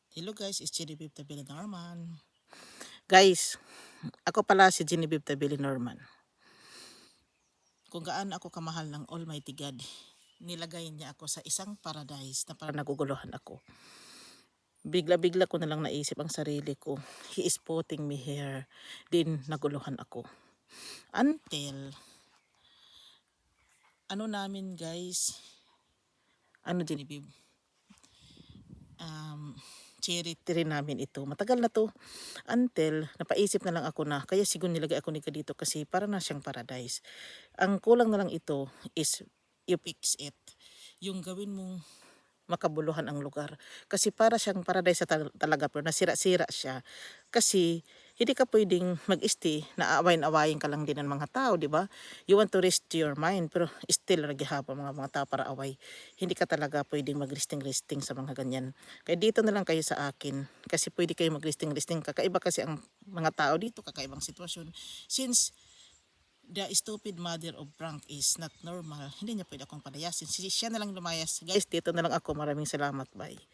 Hello guys, it's Genevieve Tabela Norman. Guys, ako pala si Genevieve Tabili Norman. Kung gaano ako kamahal ng Almighty God, nilagay niya ako sa isang paradise na parang naguguluhan ako. Bigla-bigla ko na lang naisip ang sarili ko. He is putting me here. Din naguluhan ako. Until, ano namin guys, Ano din Genevieve, charity. rin namin ito. Matagal na to. Until napaisip na lang ako na kaya siguro nilagay ako ni dito kasi para na siyang paradise. Ang kulang na lang ito is You fix it. Yung gawin mong makabuluhan ang lugar. Kasi para siyang paradise talaga pero nasira-sira siya. Kasi hindi ka pwedeng mag-stay na awayin-awayin ka lang din ng mga tao, di ba? You want to rest your mind pero still naghihapon mga tao para away. Hindi ka talaga pwedeng mag-resting-resting sa mga ganyan. Kaya dito na lang kayo sa akin kasi pwede kayo mag-resting-resting. Kakaiba kasi ang mga tao dito, kakaibang sitwasyon. Since the stupid mother of Frank is not normal, hindi niya pwede akong palayasin. Siya na lang lumayas. guys, dito na lang ako. Maraming salamat. Bye.